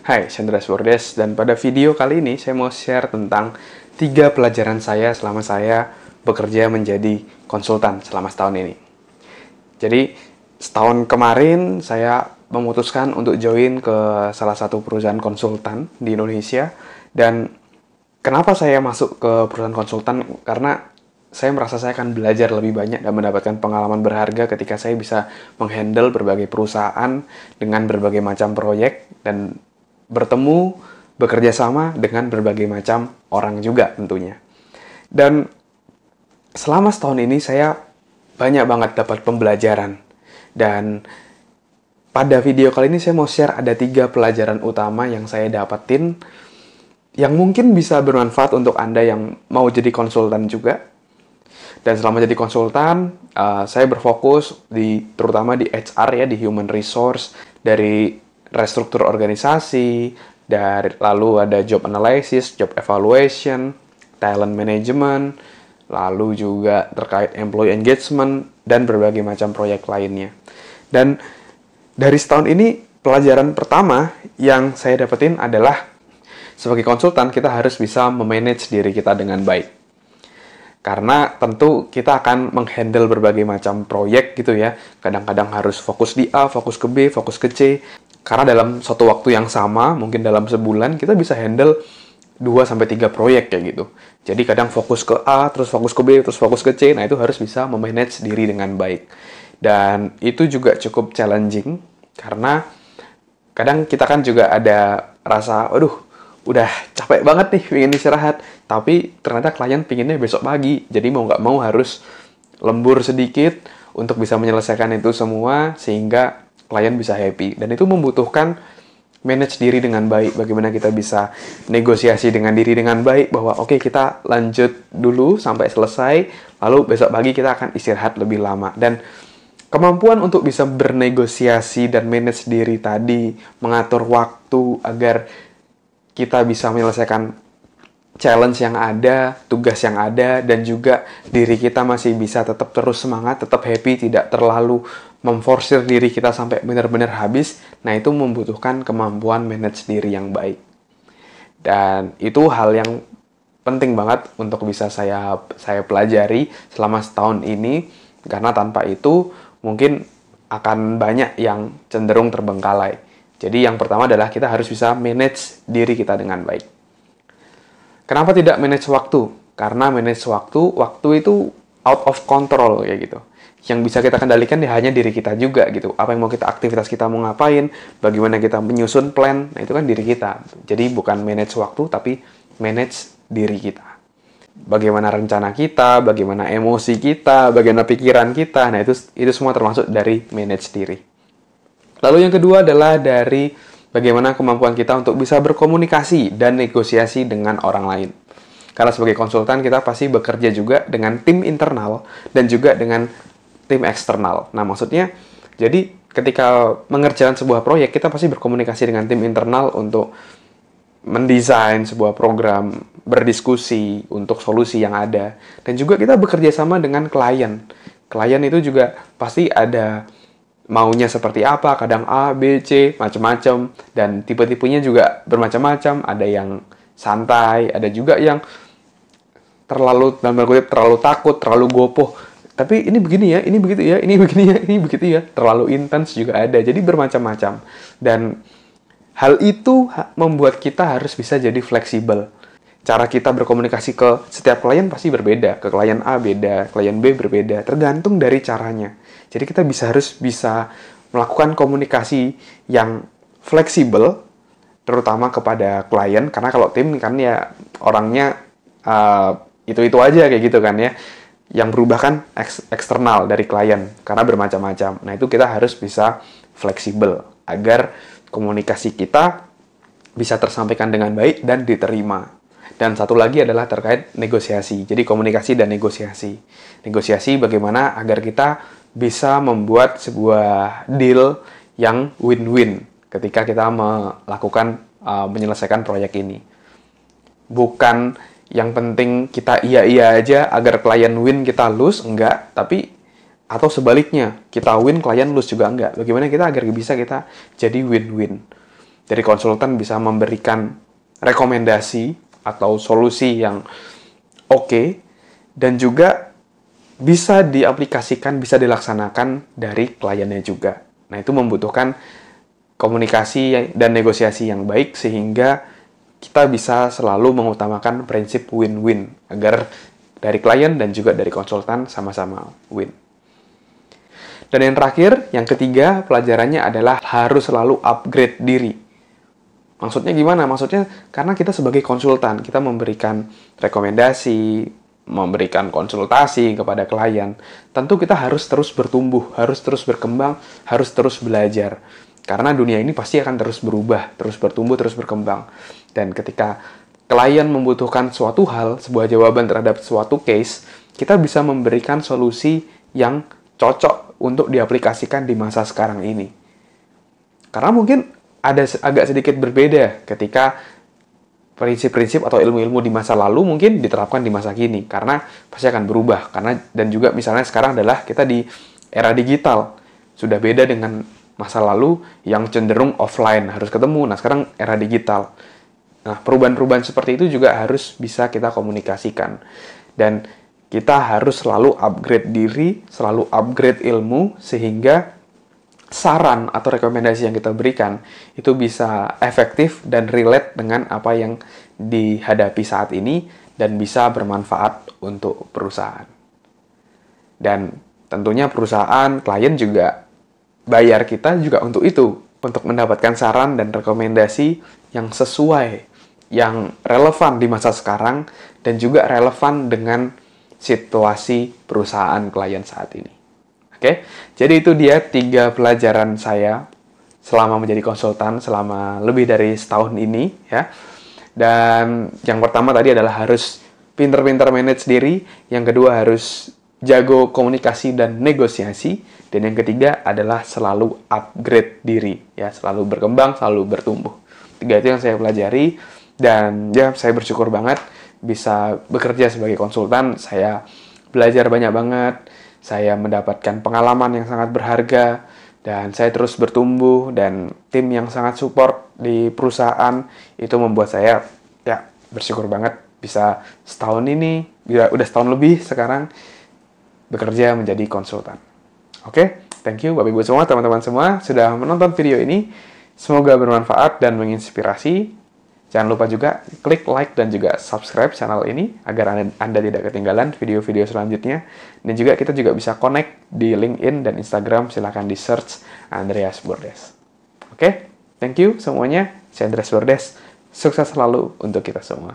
Hai, Chandra Swordes, dan pada video kali ini saya mau share tentang 3 pelajaran saya selama saya bekerja menjadi konsultan selama setahun ini. Jadi, setahun kemarin saya memutuskan untuk join ke salah satu perusahaan konsultan di Indonesia. Dan kenapa saya masuk ke perusahaan konsultan? Karena saya merasa saya akan belajar lebih banyak dan mendapatkan pengalaman berharga ketika saya bisa menghandle berbagai perusahaan dengan berbagai macam proyek dan bertemu, bekerja sama dengan berbagai macam orang juga tentunya. Dan selama setahun ini saya banyak banget dapat pembelajaran. Dan pada video kali ini saya mau share ada 3 pelajaran utama yang saya dapatin yang mungkin bisa bermanfaat untuk Anda yang mau jadi konsultan juga. Dan selama jadi konsultan, saya berfokus terutama di HR ya, di human resource, dari restruktur organisasi, lalu ada job analysis, job evaluation, talent management, lalu juga terkait employee engagement, dan berbagai macam proyek lainnya. Dan dari setahun ini, pelajaran pertama yang saya dapetin adalah sebagai konsultan kita harus bisa memanage diri kita dengan baik. Karena tentu kita akan menghandle berbagai macam proyek gitu ya. Kadang-kadang harus fokus di A, fokus ke B, fokus ke C. Karena dalam suatu waktu yang sama, mungkin dalam sebulan, kita bisa handle 2-3 proyek kayak gitu. Jadi kadang fokus ke A, terus fokus ke B, terus fokus ke C. Nah itu harus bisa memanage diri dengan baik. Dan itu juga cukup challenging. Karena kadang kita kan juga ada rasa, aduh, udah capek banget nih, pengen istirahat. Tapi ternyata klien pinginnya besok pagi. Jadi mau nggak mau harus lembur sedikit untuk bisa menyelesaikan itu semua sehingga klien bisa happy. Dan itu membutuhkan manage diri dengan baik. Bagaimana kita bisa negosiasi dengan diri dengan baik bahwa oke, kita lanjut dulu sampai selesai, lalu besok pagi kita akan istirahat lebih lama. Dan kemampuan untuk bisa bernegosiasi dan manage diri tadi, mengatur waktu agar kita bisa menyelesaikan challenge yang ada, tugas yang ada, dan juga diri kita masih bisa tetap terus semangat, tetap happy, tidak terlalu memforsir diri kita sampai benar-benar habis. Nah, itu membutuhkan kemampuan manage diri yang baik. Dan itu hal yang penting banget untuk bisa saya pelajari selama setahun ini, karena tanpa itu mungkin akan banyak yang cenderung terbengkalai. Jadi yang pertama adalah kita harus bisa manage diri kita dengan baik. Kenapa tidak manage waktu? Karena manage waktu itu out of control kayak gitu. Yang bisa kita kendalikan hanya diri kita juga gitu. Apa yang mau kita, aktivitas kita mau ngapain, bagaimana kita menyusun plan, nah itu kan diri kita. Jadi bukan manage waktu, tapi manage diri kita. Bagaimana rencana kita, bagaimana emosi kita, bagaimana pikiran kita, nah itu semua termasuk dari manage diri. Lalu yang kedua adalah dari bagaimana kemampuan kita untuk bisa berkomunikasi dan negosiasi dengan orang lain. Karena sebagai konsultan kita pasti bekerja juga dengan tim internal dan juga dengan tim eksternal. Nah maksudnya, jadi ketika mengerjakan sebuah proyek, kita pasti berkomunikasi dengan tim internal untuk mendesain sebuah program, berdiskusi untuk solusi yang ada. Dan juga kita bekerja sama dengan klien. Klien itu juga pasti ada maunya seperti apa, kadang A, B, C, macam-macam, dan tipe-tipenya juga bermacam-macam. Ada yang santai, ada juga yang terlalu takut, terlalu gopoh. Tapi ini begini ya, ini begitu ya, ini begini ya, ini begitu ya. Terlalu intens juga ada. Jadi bermacam-macam. Dan hal itu membuat kita harus bisa jadi fleksibel. Cara kita berkomunikasi ke setiap klien pasti berbeda. Ke klien A beda, klien B berbeda. Tergantung dari caranya. Jadi kita harus bisa melakukan komunikasi yang fleksibel, terutama kepada klien. Karena kalau tim kan ya orangnya itu-itu aja kayak gitu kan ya. Yang berubah kan eksternal dari klien, karena bermacam-macam. Nah itu kita harus bisa fleksibel, agar komunikasi kita bisa tersampaikan dengan baik dan diterima. Dan satu lagi adalah terkait negosiasi. Jadi komunikasi dan negosiasi. Negosiasi bagaimana agar kita bisa membuat sebuah deal yang win-win ketika kita menyelesaikan proyek ini. Bukan yang penting kita iya aja agar klien win kita lose, enggak. Tapi atau sebaliknya, kita win klien lose juga enggak. Bagaimana kita agar bisa kita jadi win-win. dari konsultan bisa memberikan rekomendasi atau solusi yang oke, dan juga bisa diaplikasikan, bisa dilaksanakan dari kliennya juga. Nah, itu membutuhkan komunikasi dan negosiasi yang baik sehingga kita bisa selalu mengutamakan prinsip win-win agar dari klien dan juga dari konsultan sama-sama win. Dan yang terakhir, yang ketiga, pelajarannya adalah harus selalu upgrade diri. Maksudnya gimana? Maksudnya karena kita sebagai konsultan, kita memberikan rekomendasi, memberikan konsultasi kepada klien. Tentu kita harus terus bertumbuh, harus terus berkembang, harus terus belajar. Karena dunia ini pasti akan terus berubah, terus bertumbuh, terus berkembang. Dan ketika klien membutuhkan suatu hal, sebuah jawaban terhadap suatu case, kita bisa memberikan solusi yang cocok untuk diaplikasikan di masa sekarang ini. Karena mungkin ada agak sedikit berbeda ketika prinsip-prinsip atau ilmu-ilmu di masa lalu mungkin diterapkan di masa kini, karena pasti akan berubah. Dan juga misalnya sekarang adalah kita di era digital, sudah beda dengan masa lalu yang cenderung offline, harus ketemu. Nah, sekarang era digital. Nah, perubahan-perubahan seperti itu juga harus bisa kita komunikasikan. Dan kita harus selalu upgrade diri, selalu upgrade ilmu, sehingga saran atau rekomendasi yang kita berikan itu bisa efektif dan relate dengan apa yang dihadapi saat ini dan bisa bermanfaat untuk perusahaan. Dan tentunya perusahaan, klien juga bayar kita juga untuk itu, untuk mendapatkan saran dan rekomendasi yang sesuai, yang relevan di masa sekarang, dan juga relevan dengan situasi perusahaan klien saat ini. Oke, jadi itu dia 3 pelajaran saya selama menjadi konsultan selama lebih dari setahun ini, ya. Dan yang pertama tadi adalah harus pinter-pinter manage diri, yang kedua harus jago komunikasi dan negosiasi, dan yang ketiga adalah selalu upgrade diri, ya, selalu berkembang, selalu bertumbuh. 3 itu yang saya pelajari, dan ya saya bersyukur banget bisa bekerja sebagai konsultan. Saya belajar banyak banget, saya mendapatkan pengalaman yang sangat berharga, dan saya terus bertumbuh, dan tim yang sangat support di perusahaan itu membuat saya ya bersyukur banget bisa setahun ini, udah setahun lebih sekarang bekerja menjadi konsultan. Oke, thank you Bapak Ibu semua, teman-teman semua sudah menonton video ini. Semoga bermanfaat dan menginspirasi. Jangan lupa juga klik like dan juga subscribe channel ini agar Anda tidak ketinggalan video-video selanjutnya. Dan juga kita juga bisa connect di LinkedIn dan Instagram, silahkan di search Andreas Bordes. Oke, thank you semuanya. Saya Andreas Bordes. Sukses selalu untuk kita semua.